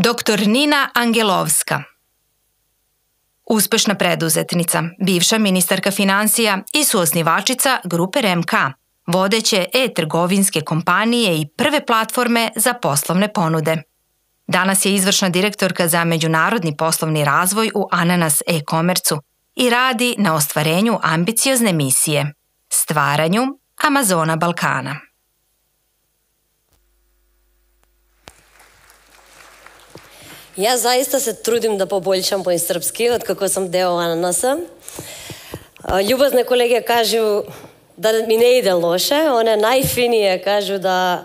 Dr. Nina Angelovska. Uspešna preduzetnica, bivša ministarka finansija i suosnivačica Grouper.mk, vodeće e-trgovinske kompanije i prve platforme za poslovne ponude. Danas je izvršna direktorka za međunarodni poslovni razvoj u Ananas e-komercu i radi na ostvarenju ambiciozne misije, stvaranju Amazona Balkana. Ja zaista se trudim da poboljšam moj srpski od kako sam deo Ananasa. Ljubazne kolege kažu da mi ne ide loše, one najfinije kažu da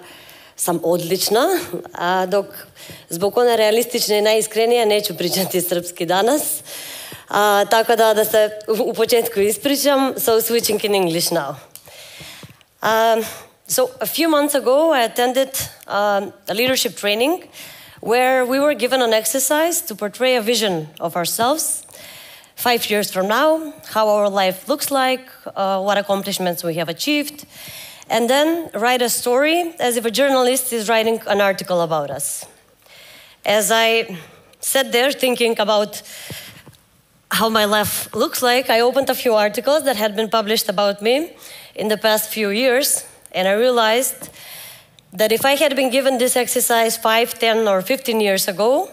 sam odlična, a dok zbog one realistične i najiskrenije neću pričati srpski danas. Tako da se u početku ispričam, so switching in English now. So a few months ago I attended a leadership training where we were given an exercise to portray a vision of ourselves 5 years from now, how our life looks like, what accomplishments we have achieved, and then write a story as if a journalist is writing an article about us. As I sat there thinking about how my life looks like, I opened a few articles that had been published about me in the past few years, and I realized that if I had been given this exercise 5, 10, or 15 years ago,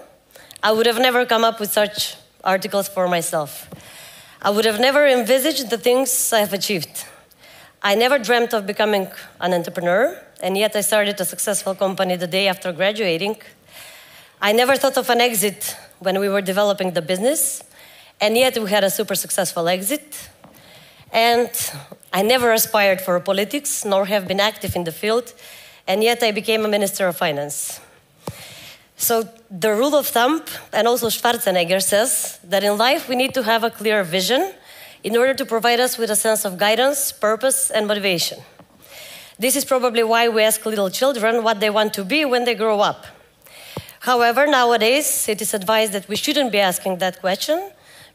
I would have never come up with such articles for myself. I would have never envisaged the things I have achieved. I never dreamt of becoming an entrepreneur, and yet I started a successful company the day after graduating. I never thought of an exit when we were developing the business, and yet we had a super successful exit. And I never aspired for politics, nor have been active in the field, and yet I became a minister of finance. So the rule of thumb, and also Schwarzenegger says, that in life we need to have a clear vision in order to provide us with a sense of guidance, purpose, and motivation. This is probably why we ask little children what they want to be when they grow up. However, nowadays it is advised that we shouldn't be asking that question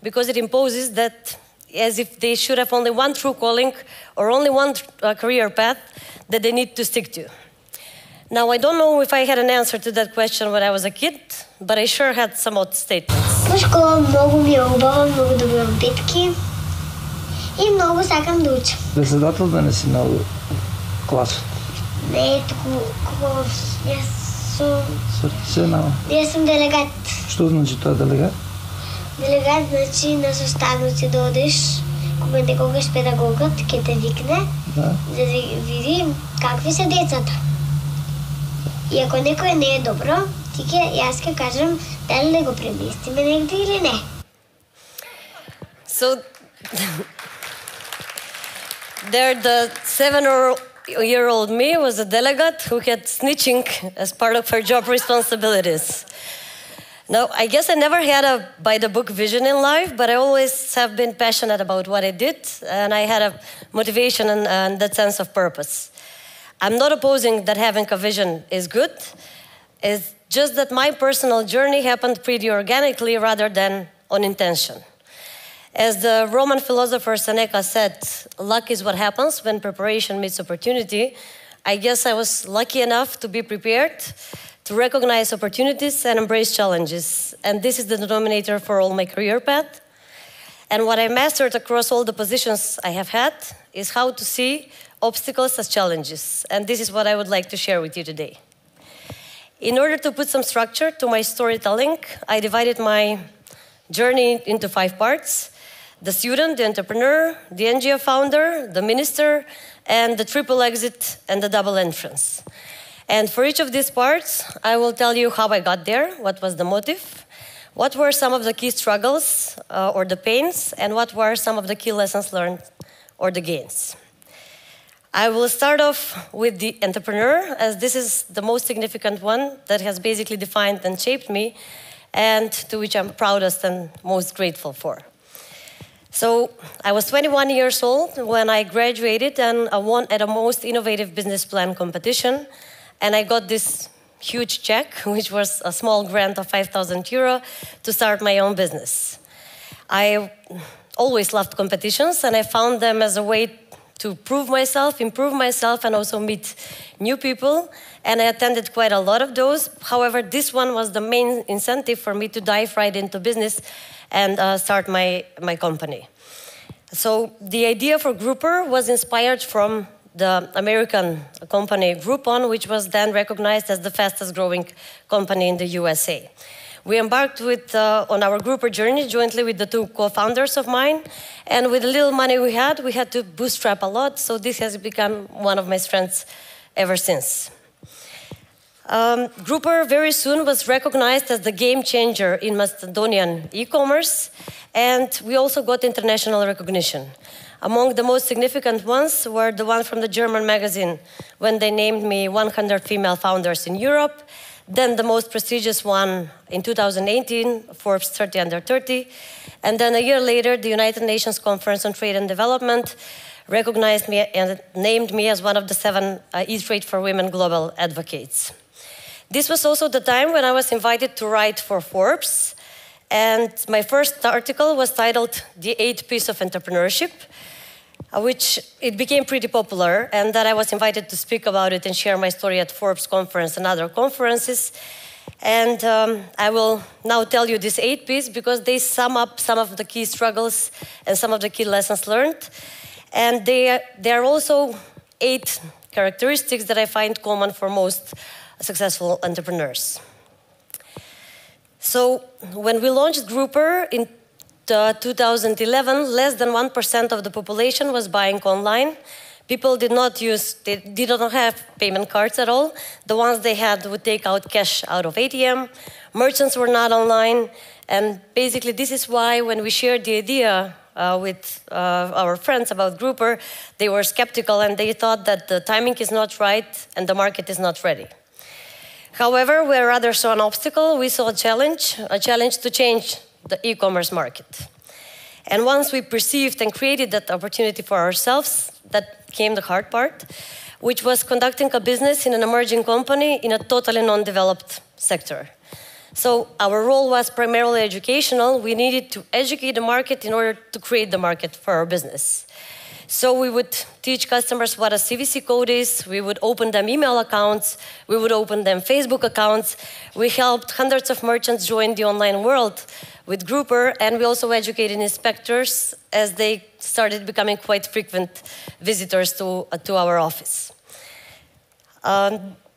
because it imposes that as if they should have only one true calling or only one career path that they need to stick to. Now, I don't know if I had an answer to that question when I was a kid, but I sure had some odd statements. В школа много ми е хубава, много добри битки и много сакам да уча. Председател да не си на класът? Не, такова... Аз съм делегат. Що значи това делегат? Делегат значи на съставници да одеш, кога некогаш педагогът ке те викне, за да види какви са децата. И ако некој не е добро, јас ке кажем дали да го преместиме негде или не. So, there the 7-year-old me was a delegate who had snitching as part of her job responsibilities. Now, I guess I never had a by-the-book vision in life, but I always have been passionate about what I did, and I had a motivation and that sense of purpose. I'm not opposing that having a vision is good. It's just that my personal journey happened pretty organically rather than on intention. As the Roman philosopher Seneca said, luck is what happens when preparation meets opportunity. I guess I was lucky enough to be prepared, to recognize opportunities and embrace challenges. And this is the denominator for all my career path. And what I mastered across all the positions I have had is how to see obstacles as challenges, and this is what I would like to share with you today. In order to put some structure to my storytelling, I divided my journey into 5 parts: the student, the entrepreneur, the NGO founder, the minister, and the triple exit and the double entrance. And for each of these parts, I will tell you how I got there, what was the motive, what were some of the key struggles or the pains, and what were some of the key lessons learned or the gains. I will start off with the entrepreneur, as this is the most significant one that has basically defined and shaped me, and to which I'm proudest and most grateful for. So I was 21 years old when I graduated and I won at a most innovative business plan competition, and I got this huge check, which was a small grant of €5,000 to start my own business. I always loved competitions, and I found them as a way to prove myself, improve myself, and also meet new people. And I attended quite a lot of those. However, this one was the main incentive for me to dive right into business and start my company. So the idea for Grouper was inspired from the American company Groupon, which was then recognized as the fastest growing company in the USA. We embarked on our Grouper journey jointly with the two co-founders of mine. And with the little money we had to bootstrap a lot. So this has become one of my strengths ever since. Grouper very soon was recognized as the game changer in Macedonian e-commerce. And we also got international recognition. Among the most significant ones were the one from the German magazine when they named me 100 female founders in Europe. Then the most prestigious one in 2018, Forbes 30 Under 30. And then a year later, the United Nations Conference on Trade and Development recognized me and named me as one of the 7 E-Trade for Women global advocates. This was also the time when I was invited to write for Forbes. And my first article was titled The 8 P's of Entrepreneurship, which it became pretty popular, and that I was invited to speak about it and share my story at Forbes conference and other conferences. And I will now tell you these 8 P's because they sum up some of the key struggles and some of the key lessons learned. And they are also 8 characteristics that I find common for most successful entrepreneurs. So when we launched Grouper in 2011, less than 1% of the population was buying online. People did not have payment cards at all. The ones they had would take out cash out of ATM. Merchants were not online. And basically, this is why when we shared the idea with our friends about Grouper, they were skeptical and they thought that the timing is not right and the market is not ready. However, we rather saw an obstacle. We saw a challenge to change the e-commerce market. And once we perceived and created that opportunity for ourselves, that came the hard part, which was conducting a business in an emerging company in a totally non-developed sector. So our role was primarily educational. We needed to educate the market in order to create the market for our business. So we would teach customers what a CVC code is. We would open them email accounts. We would open them Facebook accounts. We helped hundreds of merchants join the online world with Grouper, and we also educated inspectors as they started becoming quite frequent visitors to our office.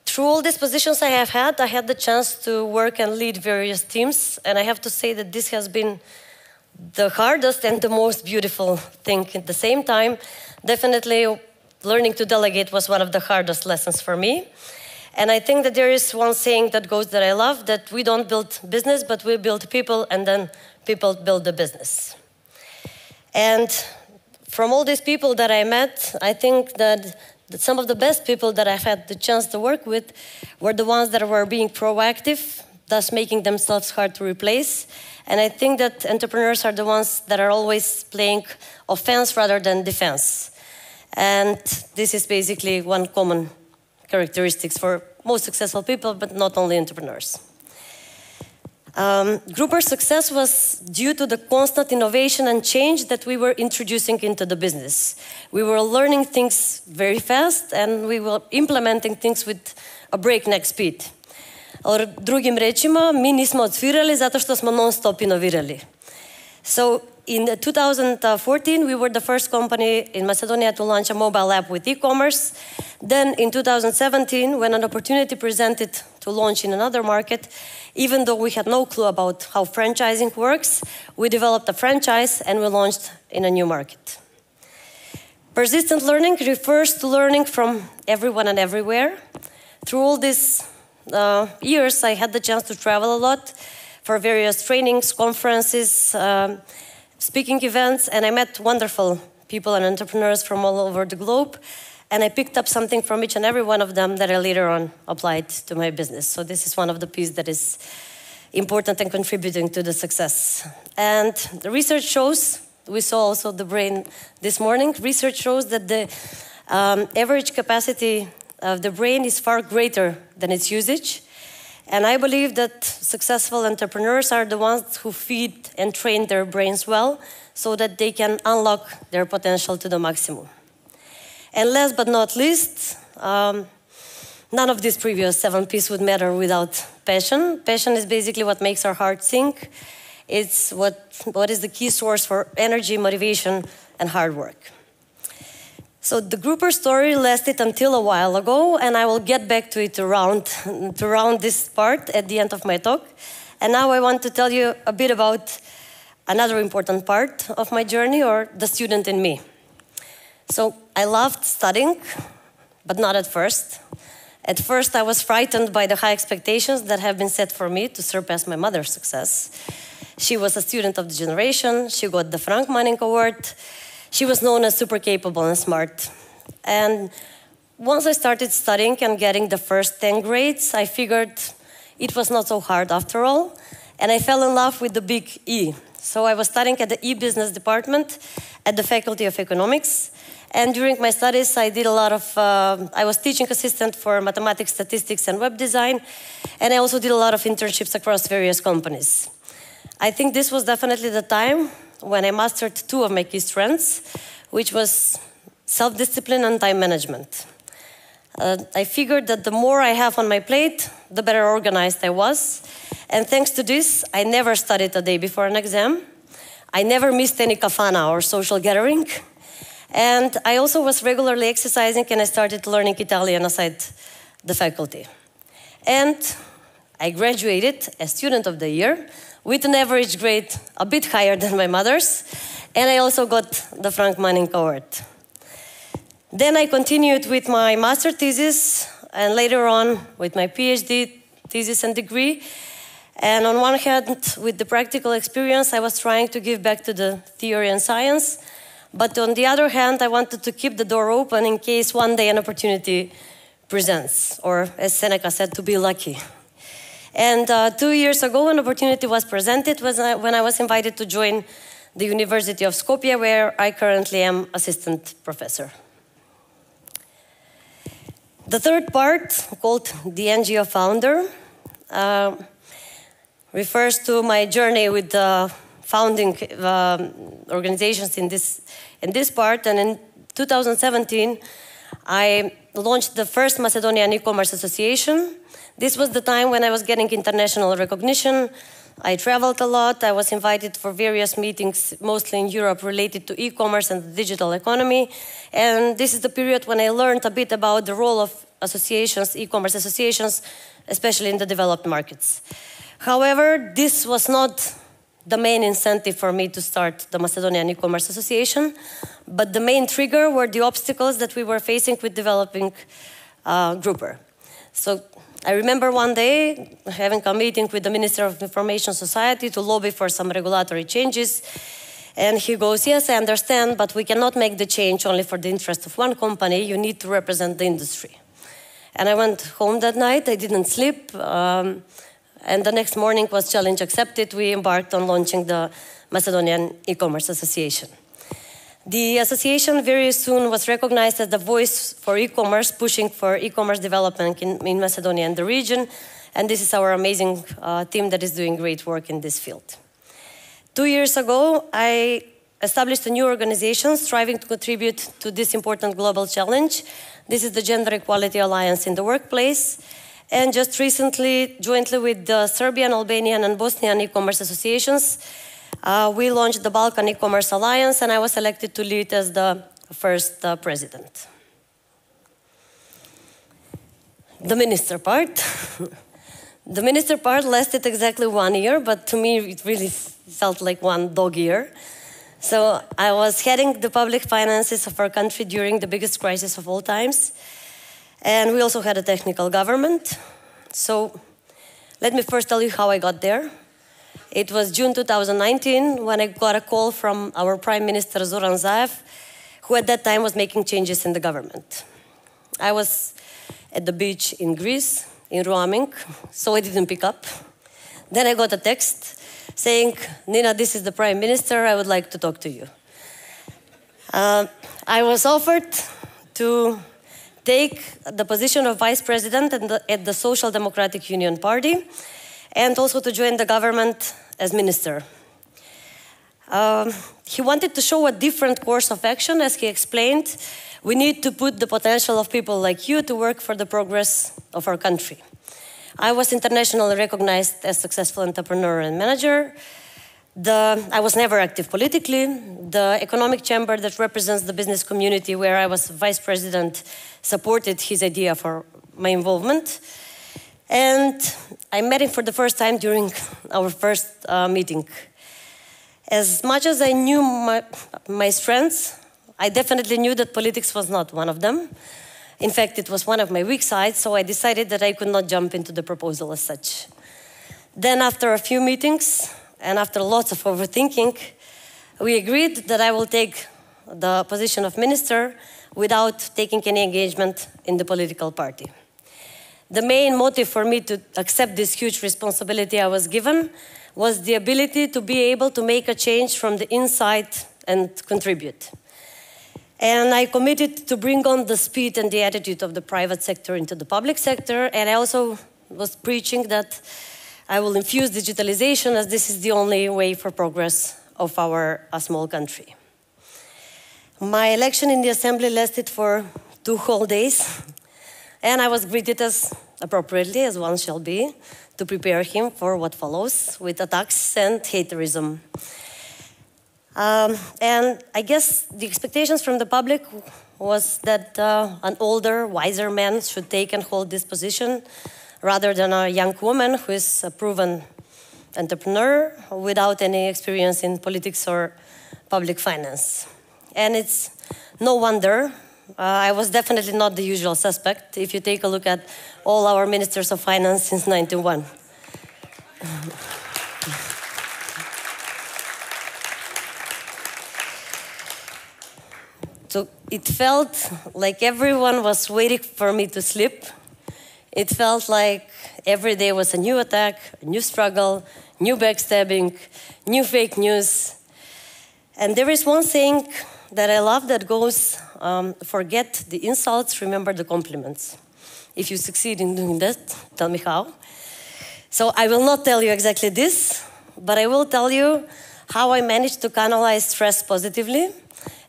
Through all these positions I had the chance to work and lead various teams, and I have to say that this has been the hardest and the most beautiful thing at the same time. Definitely, learning to delegate was one of the hardest lessons for me. And I think that there is one saying that goes that I love, that we don't build business, but we build people, and then people build the business. And from all these people that I met, I think that some of the best people that I've had the chance to work with were the ones that were being proactive, thus making themselves hard to replace. And I think that entrepreneurs are the ones that are always playing offense rather than defense. And this is basically one common characteristic for most successful people, but not only entrepreneurs. Grouper's success was due to the constant innovation and change that we were introducing into the business. We were learning things very fast, and we were implementing things with a breakneck speed. Drugim rečima, mi nismo odsvirali zato što smo non-stop inovirali. So in 2014, we were the first company in Macedonia to launch a mobile app with e-commerce. Then in 2017, when an opportunity presented to launch in another market, even though we had no clue about how franchising works, we developed a franchise and we launched in a new market. Persistent learning refers to learning from everyone and everywhere. Through all these years, I had the chance to travel a lot for various trainings, conferences, speaking events, and I met wonderful people and entrepreneurs from all over the globe. And I picked up something from each and every one of them that I later on applied to my business. So this is one of the pieces that is important and contributing to the success. And the research shows, we saw also the brain this morning, research shows that the average capacity of the brain is far greater than its usage. And I believe that successful entrepreneurs are the ones who feed and train their brains well so that they can unlock their potential to the maximum. And last but not least, none of these previous 7 P's would matter without passion. Passion is basically what makes our heart sink. It's what is the key source for energy, motivation, and hard work. So the Grouper story lasted until a while ago, and I will get back to it to round this part at the end of my talk. And now I want to tell you a bit about another important part of my journey, or the student in me. So I loved studying, but not at first. At first, I was frightened by the high expectations that have been set for me to surpass my mother's success. She was a student of the generation. She got the Frank Manning Award. She was known as super capable and smart. And once I started studying and getting the first 10 grades, I figured it was not so hard after all. And I fell in love with the big E. So I was studying at the e-business department at the Faculty of Economics. And during my studies, I did a lot of, I was teaching assistant for mathematics, statistics, and web design. And I also did a lot of internships across various companies. I think this was definitely the time when I mastered 2 of my key strengths, which was self-discipline and time management. I figured that the more I have on my plate, the better organized I was. And thanks to this, I never studied a day before an exam. I never missed any kafana or social gathering. And I also was regularly exercising, and I started learning Italian aside the faculty. And I graduated as Student of the Year with an average grade a bit higher than my mother's, and I also got the Frank Manning Award. Then I continued with my master thesis, and later on with my PhD thesis and degree. And on one hand, with the practical experience, I was trying to give back to the theory and science. But on the other hand, I wanted to keep the door open in case one day an opportunity presents, or as Seneca said, to be lucky. And 2 years ago, an opportunity was presented when I was invited to join the University of Skopje, where I currently am assistant professor. The third part, called the NGO founder, refers to my journey with the founding organizations in this part. And in 2017, I launched the first Macedonian e-commerce association. This was the time when I was getting international recognition. I traveled a lot. I was invited for various meetings, mostly in Europe, related to e-commerce and the digital economy. And this is the period when I learned a bit about the role of associations, e-commerce associations, especially in the developed markets. However, this was not the main incentive for me to start the Macedonian e-commerce association, but the main trigger were the obstacles that we were facing with developing Grouper. So I remember one day having a meeting with the Minister of Information Society to lobby for some regulatory changes. And he goes, yes, I understand, but we cannot make the change only for the interest of one company. You need to represent the industry. And I went home that night. I didn't sleep. And the next morning was challenge accepted. We embarked on launching the Macedonian e-commerce association. The association very soon was recognized as the voice for e-commerce, pushing for e-commerce development in Macedonia and the region. And this is our amazing team that is doing great work in this field. 2 years ago, I established a new organization striving to contribute to this important global challenge. This is the Gender Equality Alliance in the Workplace. And just recently, jointly with the Serbian, Albanian, and Bosnian e-commerce associations, we launched the Balkan E-commerce Alliance, and I was elected to lead as the first president. The minister part. The minister part lasted exactly 1 year, but to me it really felt like one dog year. So I was heading the public finances of our country during the biggest crisis of all times. And we also had a technical government. So let me first tell you how I got there. It was June 2019 when I got a call from our Prime Minister Zoran Zaev, who at that time was making changes in the government. I was at the beach in Greece, in roaming, so I didn't pick up. Then I got a text saying, Nina, this is the Prime Minister, I would like to talk to you. I was offered to take the position of Vice President at the Social Democratic Union Party, and also to join the government as minister. He wanted to show a different course of action. As he explained, we need to put the potential of people like you to work for the progress of our country. I was internationally recognized as a successful entrepreneur and manager. I was never active politically. The economic chamber that represents the business community, where I was vice president, supported his idea for my involvement. And I met him for the first time during our first meeting. As much as I knew my strengths, I definitely knew that politics was not one of them. In fact, it was one of my weak sides, so I decided that I could not jump into the proposal as such. Then after a few meetings, and after lots of overthinking, we agreed that I will take the position of minister without taking any engagement in the political party. The main motive for me to accept this huge responsibility I was given was the ability to be able to make a change from the inside and contribute. And I committed to bring on the speed and the attitude of the private sector into the public sector, and I also was preaching that I will infuse digitalization, as this is the only way for progress of our small country. My election in the assembly lasted for 2 whole days, and I was greeted as appropriately as one shall be, to prepare him for what follows with attacks and haterism. And I guess the expectations from the public was that an older, wiser man should take and hold this position, rather than a young woman who is a proven entrepreneur without any experience in politics or public finance. And it's no wonder. I was definitely not the usual suspect if you take a look at all our ministers of finance since 1991. So it felt like everyone was waiting for me to slip. It felt like every day was a new attack, a new struggle, new backstabbing, new fake news. And there is one saying that I love that goes, forget the insults, remember the compliments. If you succeed in doing that, tell me how. So I will not tell you exactly this, but I will tell you how I managed to canalize stress positively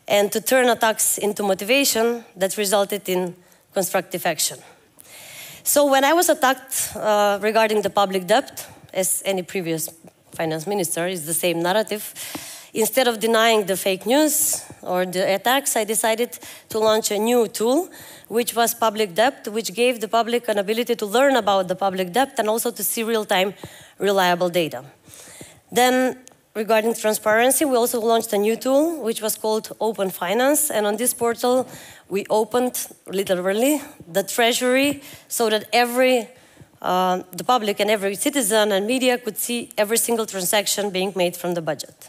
and to turn attacks into motivation that resulted in constructive action. So when I was attacked regarding the public debt, as any previous finance minister, is the same narrative, instead of denying the fake news or the attacks, I decided to launch a new tool, which was public debt, which gave the public an ability to learn about the public debt and also to see real-time, reliable data. Then, regarding transparency, we also launched a new tool, which was called Open Finance, and on this portal, we opened, literally, the treasury so that the public and every citizen and media could see every single transaction being made from the budget.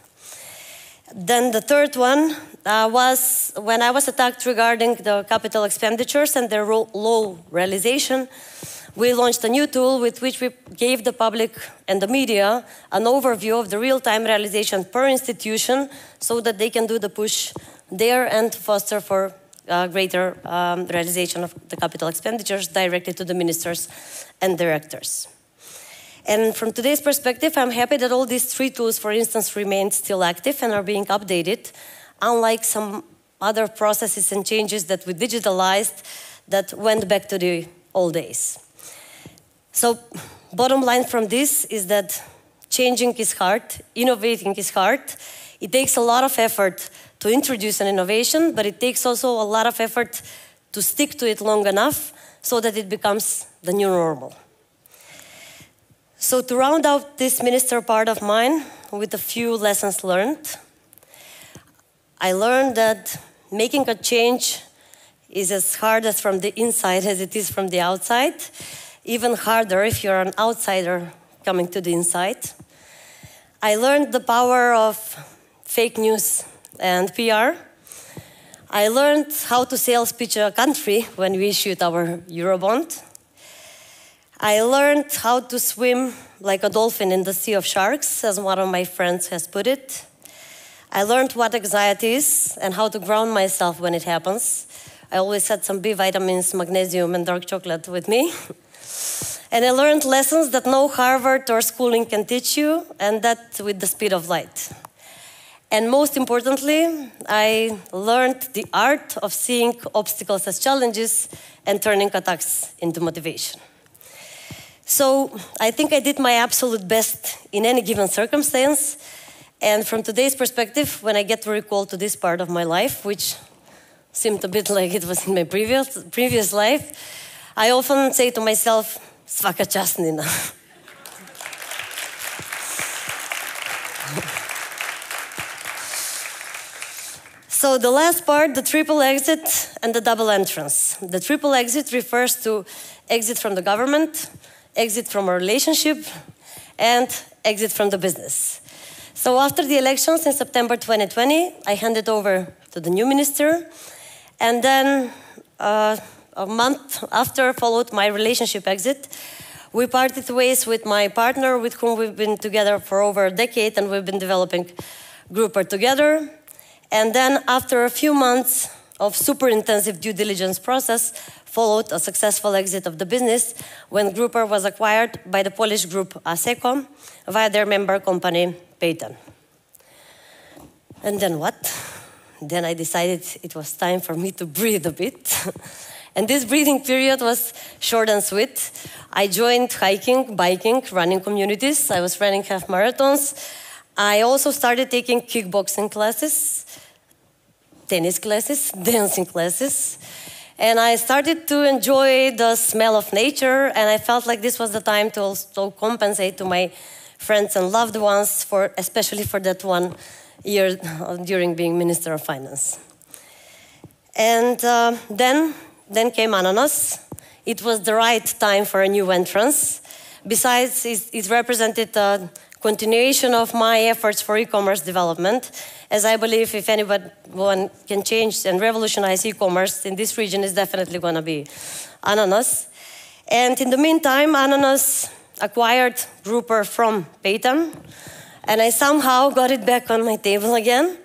Then the third one was when I was attacked regarding the capital expenditures and their low realization, we launched a new tool with which we gave the public and the media an overview of the real-time realization per institution so that they can do the push there and foster for greater realization of the capital expenditures directly to the ministers and directors. And from today's perspective, I'm happy that all these 3 tools, for instance, remain still active and are being updated, unlike some other processes and changes that we digitalized that went back to the old days. So, bottom line from this is that changing is hard, innovating is hard. It takes a lot of effort to introduce an innovation, but it takes also a lot of effort to stick to it long enough so that it becomes the new normal. So to round out this minister part of mine with a few lessons learned, I learned that making a change is as hard as from the inside as it is from the outside, even harder if you're an outsider coming to the inside. I learned the power of fake news and PR. I learned how to sales pitch a country when we issued our Eurobond. I learned how to swim like a dolphin in the sea of sharks, as one of my friends has put it. I learned what anxiety is and how to ground myself when it happens. I always had some B vitamins, magnesium, and dark chocolate with me. And I learned lessons that no Harvard or schooling can teach you, and that with the speed of light. And most importantly, I learned the art of seeing obstacles as challenges and turning attacks into motivation. So I think I did my absolute best in any given circumstance. And from today's perspective, when I get to recall to this part of my life, which seemed a bit like it was in my previous life, I often say to myself, svaka čast, Nina. So the last part, the triple exit and the double entrance. The triple exit refers to exit from the government, exit from a relationship, and exit from the business. So after the elections in September 2020, I handed over to the new minister, and then a month after followed my relationship exit. We parted ways with my partner, with whom we've been together for over a decade, and we've been developing Grouper together. And then after a few months of super intensive due diligence process, followed a successful exit of the business when Grouper was acquired by the Polish group Asseco via their member company Payton. And then what? Then I decided it was time for me to breathe a bit. And this breathing period was short and sweet. I joined hiking, biking, running communities. I was running half marathons. I also started taking kickboxing classes, tennis classes, dancing classes. And I started to enjoy the smell of nature, and I felt like this was the time to also compensate to my friends and loved ones, especially for that 1 year during being Minister of Finance. And then came Ananas. It was the right time for a new entrance. Besides, it represented a continuation of my efforts for e-commerce development, as I believe if anyone can change and revolutionize e-commerce in this region, is definitely going to be Ananas. And in the meantime, Ananas acquired Grouper from Payton, and I somehow got it back on my table again.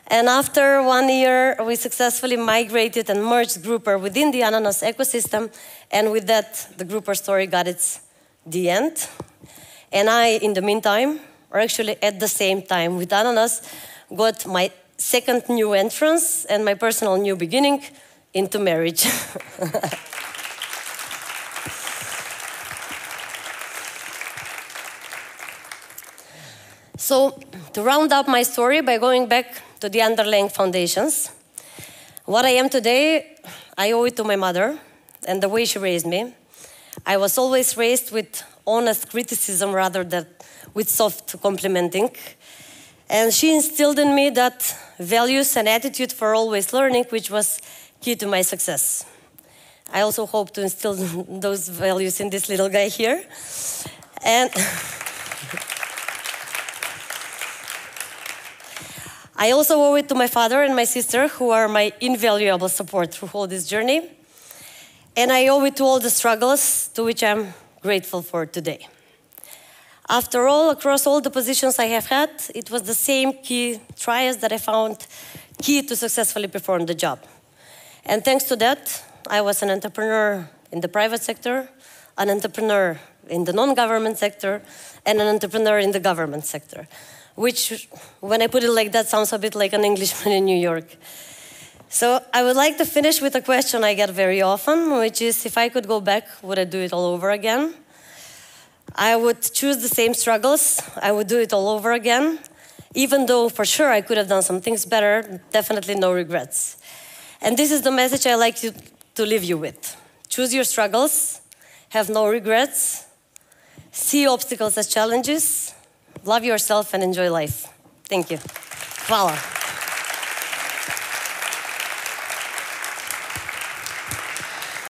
And after 1 year, we successfully migrated and merged Grouper within the Ananas ecosystem, and with that, the Grouper story got the end. And I, in the meantime, or actually at the same time with Ananas, got my second new entrance and my personal new beginning into marriage. So, to round up my story by going back to the underlying foundations, what I am today, I owe it to my mother and the way she raised me. I was always raised with honest criticism rather than with soft complimenting. And she instilled in me that values and attitude for always learning, which was key to my success. I also hope to instill those values in this little guy here. And I also owe it to my father and my sister, who are my invaluable support through all this journey. And I owe it to all the struggles to which I'm grateful for today. After all, across all the positions I have had, it was the same key trials that I found key to successfully perform the job. And thanks to that, I was an entrepreneur in the private sector, an entrepreneur in the non-government sector, and an entrepreneur in the government sector, which, when I put it like that, sounds a bit like an Englishman in New York. So I would like to finish with a question I get very often, which is, if I could go back, would I do it all over again? I would choose the same struggles. I would do it all over again. Even though, for sure, I could have done some things better, definitely no regrets. And this is the message I like to leave you with. Choose your struggles, have no regrets, see obstacles as challenges, love yourself and enjoy life. Thank you. Hvala.